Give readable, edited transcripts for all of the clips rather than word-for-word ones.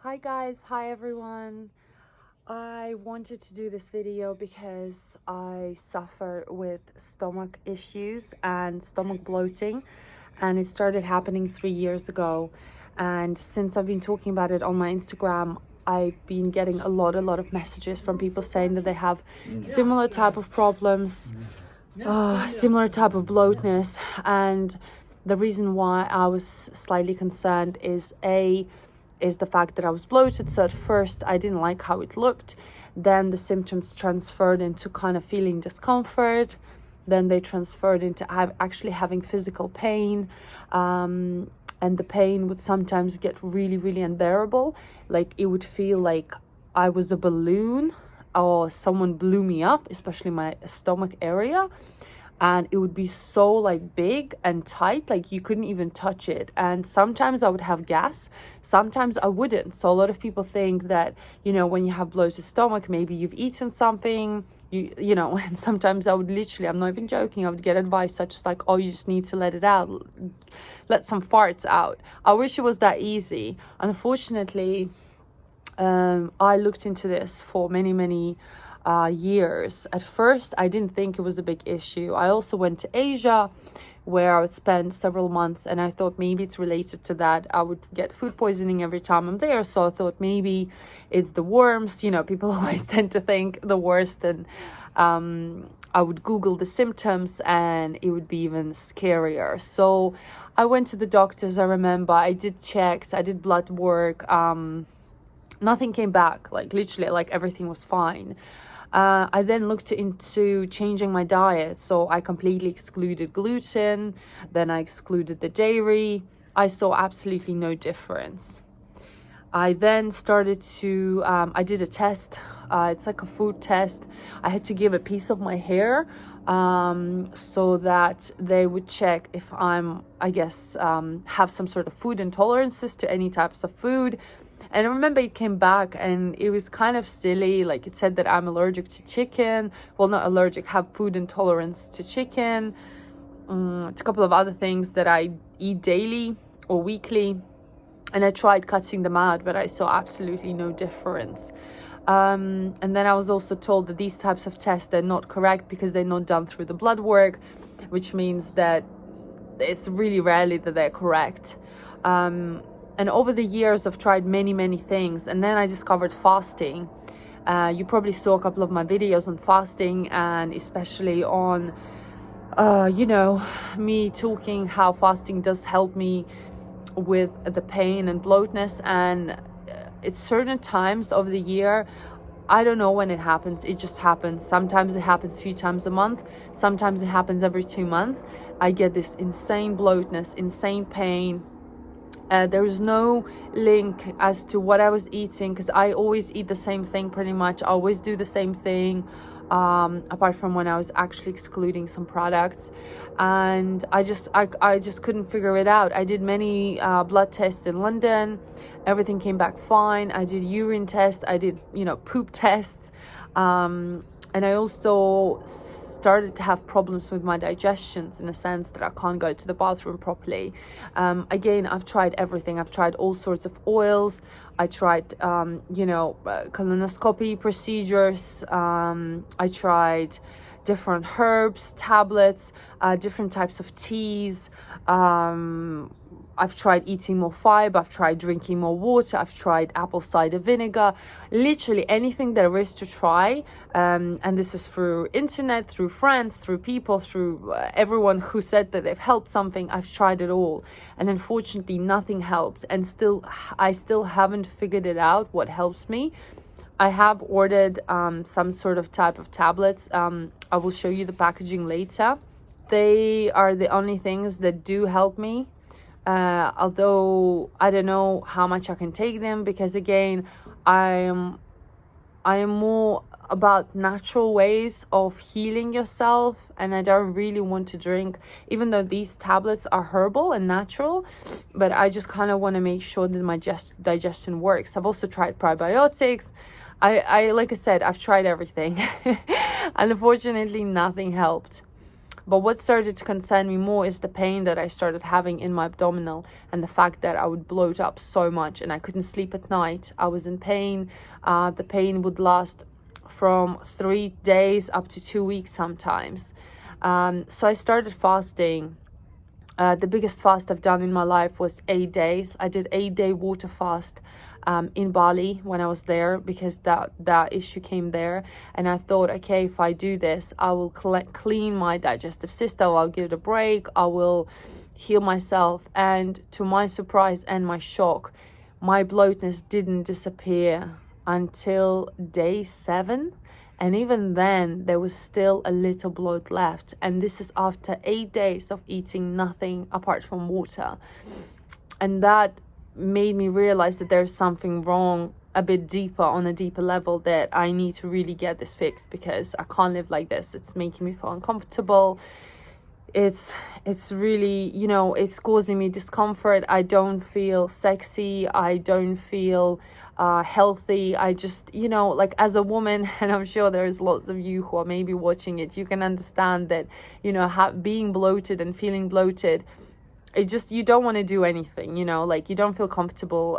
Hi guys, hi everyone. I wanted to do this video because I suffer with stomach issues and stomach bloating, and it started happening 3 years ago. And since I've been talking about it on my Instagram, I've been getting a lot of messages from people saying that they have similar type of problems, similar type of bloatness. And the reason why I was slightly concerned is the fact that I was bloated. So at first I didn't like how it looked. Then the symptoms transferred into kind of feeling discomfort. Then they transferred into actually having physical pain. And the pain would sometimes get really unbearable. Like it would feel like I was a balloon or someone blew me up, especially my stomach area. And it would be so like big and tight, like you couldn't even touch it. And sometimes I would have gas, sometimes I wouldn't. So a lot of people think that, when you have bloated stomach, maybe you've eaten something, and sometimes I would literally, I'm not even joking, I would get advice such as like, oh, you just need to let it out, let some farts out. I wish it was that easy. Unfortunately, I looked into this for many years. At first, I didn't think it was a big issue. I also went to Asia, where I would spend several months, and I thought maybe it's related to that. I would get food poisoning every time I'm there, so I thought maybe it's the worms. People always tend to think the worst, and I would Google the symptoms, and it would be even scarier. So I went to the doctors. I remember I did checks, I did blood work. Nothing came back. Like literally, like everything was fine. I then looked into changing my diet. So I completely excluded gluten. Then I excluded the dairy. I saw absolutely no difference. I then started to, I did a test. It's like a food test. I had to give a piece of my hair so that they would check if have some sort of food intolerances to any types of food. And I remember it came back and it was kind of silly. Like it said that I'm allergic to chicken. Well, not allergic, have food intolerance to chicken. A couple of other things that I eat daily or weekly. And I tried cutting them out, but I saw absolutely no difference. And then I was also told that these types of tests, they're not correct because they're not done through the blood work, which means that it's really rarely that they're correct. And over the years, I've tried many things. And then I discovered fasting. You probably saw a couple of my videos on fasting, and especially on, me talking how fasting does help me with the pain and bloatness. And it's certain times of the year. I don't know when it happens. It just happens. Sometimes it happens a few times a month. Sometimes it happens every 2 months. I get this insane bloatness, insane pain. There is no link as to what I was eating, because I always eat the same thing pretty much. I always do the same thing, apart from when I was actually excluding some products. And I just couldn't figure it out. I did many blood tests in London. Everything came back fine. I did urine tests. I did, poop tests. And I also started to have problems with my digestions, in the sense that I can't go to the bathroom properly. Again, I've tried everything. I've tried all sorts of oils. I tried, colonoscopy procedures. I tried different herbs, tablets, different types of teas. I've tried eating more fiber. I've tried drinking more water. I've tried apple cider vinegar. Literally anything there is to try. And this is through internet, through friends, through people, through everyone who said that they've helped something. I've tried it all. And unfortunately, nothing helped. And I still haven't figured it out what helps me. I have ordered some sort of type of tablets. I will show you the packaging later. They are the only things that do help me. Although I don't know how much I can take them, because again, I am more about natural ways of healing yourself, and I don't really want to drink, even though these tablets are herbal and natural, but I just kind of want to make sure that my digestion works. I've also tried probiotics. I like I said, I've tried everything. And unfortunately, nothing helped. But what started to concern me more is the pain that I started having in my abdominal, and the fact that I would bloat up so much and I couldn't sleep at night. I was in pain. The pain would last from 3 days up to 2 weeks sometimes. So I started fasting. The biggest fast I've done in my life was 8 days. I did 8-day water fast in Bali when I was there, because that issue came there. And I thought, okay, if I do this, I will clean my digestive system, I'll give it a break, I will heal myself. And to my surprise and my shock, my bloatness didn't disappear until day 7. And even then, there was still a little bloat left. And this is after 8 days of eating nothing apart from water. And that made me realize that there's something wrong a bit deeper, on a deeper level, that I need to really get this fixed, because I can't live like this. It's making me feel uncomfortable. It's really, you know, it's causing me discomfort. I don't feel sexy. I don't feel healthy. I just, you know, like, as a woman, and I'm sure there's lots of you who are maybe watching it, you can understand that, you know, being bloated and feeling bloated, it just, you don't want to do anything, you know, like, you don't feel comfortable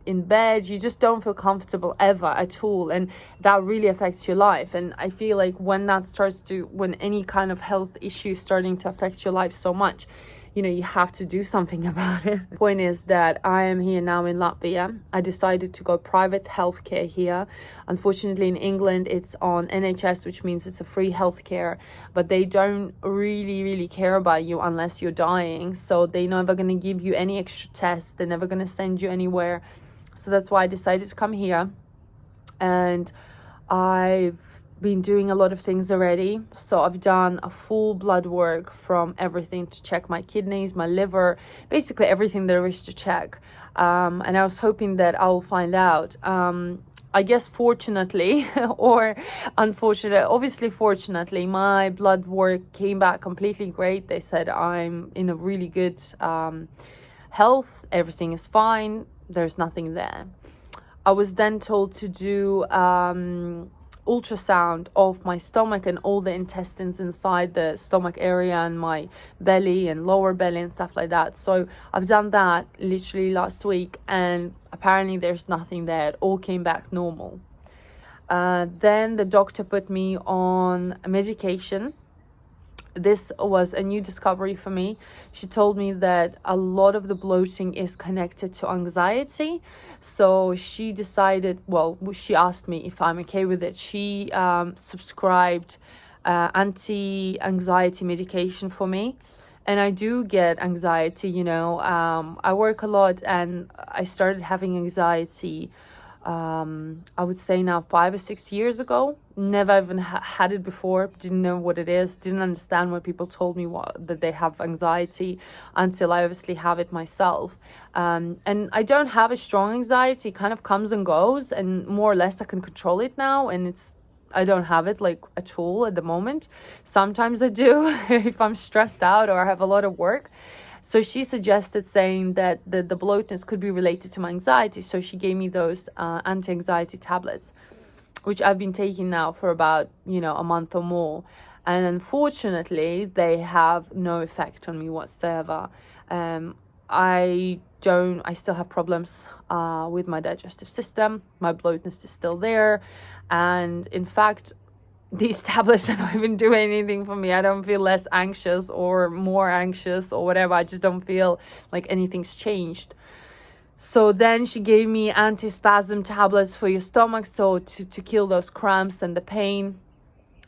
in bed. You just don't feel comfortable ever at all, and that really affects your life. And I feel like when any kind of health issue starting to affect your life so much, you know, you have to do something about it. The point is that I am here now in Latvia. I decided to go private healthcare here. Unfortunately, in England, it's on NHS, which means it's a free healthcare, but they don't really care about you unless you're dying. So they're never going to give you any extra tests. They're never going to send you anywhere. So that's why I decided to come here. And I've been doing a lot of things already. So I've done a full blood work from everything, to check my kidneys, my liver, basically everything there is to check. And I was hoping that I will find out. I guess fortunately or unfortunately, obviously fortunately, my blood work came back completely great. They said I'm in a really good health. Everything is fine. There's nothing there. I was then told to do ultrasound of my stomach and all the intestines inside the stomach area, and my belly and lower belly and stuff like that. So I've done that literally last week, and apparently there's nothing there. It all came back normal. Then the doctor put me on a medication. This was a new discovery for me. She told me that a lot of the bloating is connected to anxiety. So she decided, well, she asked me if I'm okay with it. She subscribed anti-anxiety medication for me. And I do get anxiety, you know. I work a lot, and I started having anxiety I would say now 5 or 6 years ago. Never even had it before, didn't know what it is, didn't understand when people told me that they have anxiety, until I obviously have it myself. And I don't have a strong anxiety. It kind of comes and goes, and more or less I can control it now, and I don't have it like at all at the moment. Sometimes I do if I'm stressed out or I have a lot of work. So she suggested, saying that the bloatness could be related to my anxiety. So she gave me those anti-anxiety tablets, which I've been taking now for about, a month or more. And unfortunately, they have no effect on me whatsoever. I still have problems with my digestive system. My bloatness is still there. And in fact, these tablets are not even doing anything for me. I don't feel less anxious or more anxious or whatever. I just don't feel like anything's changed. So then she gave me antispasm tablets for your stomach, so to kill those cramps and the pain.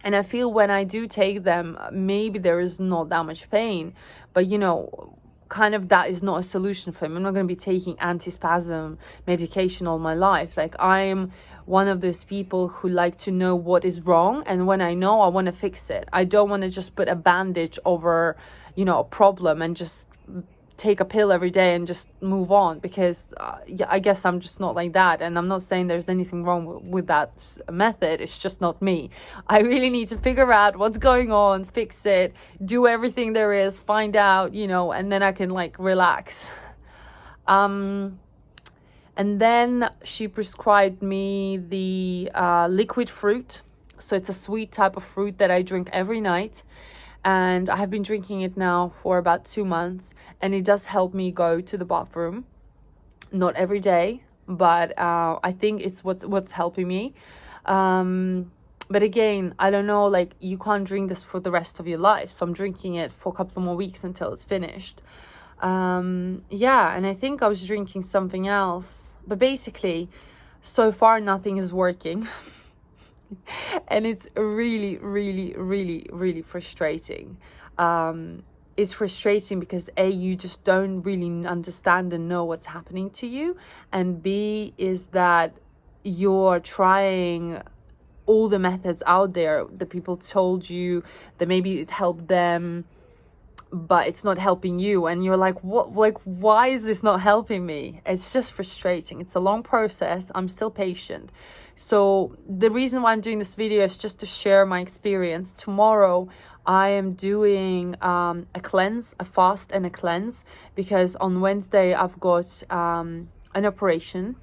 And I feel when I do take them, maybe there is not that much pain, but kind of that is not a solution for me. I'm not going to be taking antispasm medication all my life. Like, I'm one of those people who like to know what is wrong, and when I know, I want to fix it. I don't want to just put a bandage over a problem and just take a pill every day and just move on, because I guess I'm just not like that. And I'm not saying there's anything wrong with that method. It's just not me. I really need to figure out what's going on, fix it, do everything there is, find out, and then I can relax. And then she prescribed me the liquid fruit. So it's a sweet type of fruit that I drink every night. and I have been drinking it now for about 2 months, and it does help me go to the bathroom. Not every day, but I think it's what's helping me. But again, I don't know, like, you can't drink this for the rest of your life, so I'm drinking it for a couple more weeks until it's finished. Yeah, and I think I was drinking something else, but basically so far nothing is working. And it's really, really, really, really frustrating. It's frustrating because A, you just don't really understand and know what's happening to you, and B, is that you're trying all the methods out there that people told you that maybe it helped them, but it's not helping you, and you're like, what, like, why is this not helping me? It's just frustrating. It's a long process. I'm still patient. So the reason why I'm doing this video is just to share my experience. Tomorrow I am doing a cleanse, a fast and a cleanse, because on Wednesday I've got an operation.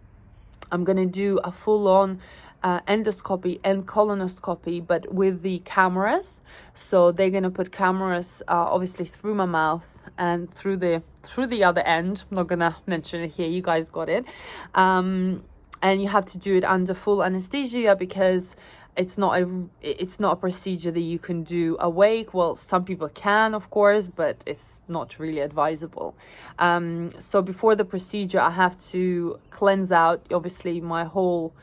I'm gonna do a full-on endoscopy and colonoscopy, but with the cameras. So they're gonna put cameras obviously through my mouth and through the other end. I'm not gonna mention it here, you guys got it. And you have to do it under full anesthesia, because it's not a procedure that you can do awake. Well, some people can, of course, but it's not really advisable. So before the procedure I have to cleanse out obviously my whole,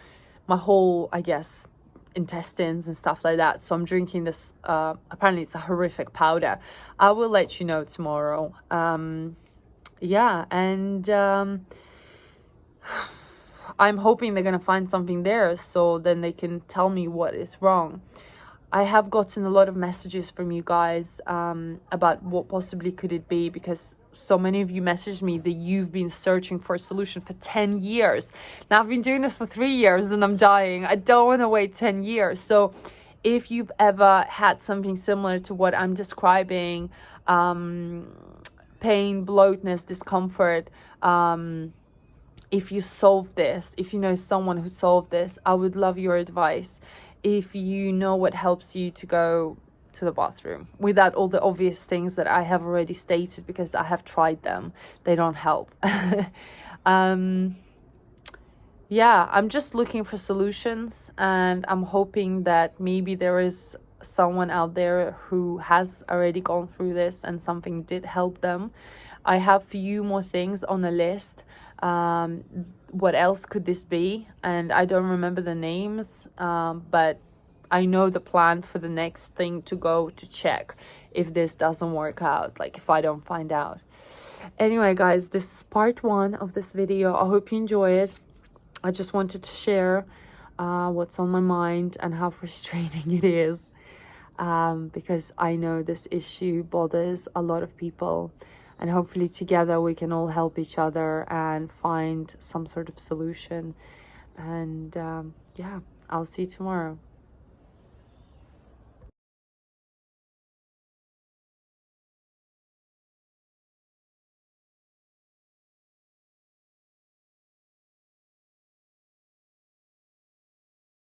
I guess, intestines and stuff like that. So I'm drinking this, apparently it's a horrific powder. I will let you know tomorrow. Yeah, and I'm hoping they're gonna find something there, so then they can tell me what is wrong. I have gotten a lot of messages from you guys about what possibly could it be, because so many of you messaged me that you've been searching for a solution for 10 years. Now I've been doing this for 3 years and I'm dying. I don't want to wait 10 years. So if you've ever had something similar to what I'm describing, pain, bloatness, discomfort, if you solve this, if you know someone who solved this, I would love your advice. If you know what helps you to go to the bathroom without all the obvious things that I have already stated, because I have tried them, they don't help. Yeah, I'm just looking for solutions, and I'm hoping that maybe there is someone out there who has already gone through this and something did help them. I have few more things on the list. What else could this be? And I don't remember the names, but I know the plan for the next thing to go to check if this doesn't work out, like if I don't find out. Anyway, guys, this is part 1 of this video. I hope you enjoy it. I just wanted to share what's on my mind and how frustrating it is, because I know this issue bothers a lot of people. And hopefully together we can all help each other and find some sort of solution. And yeah, I'll see you tomorrow.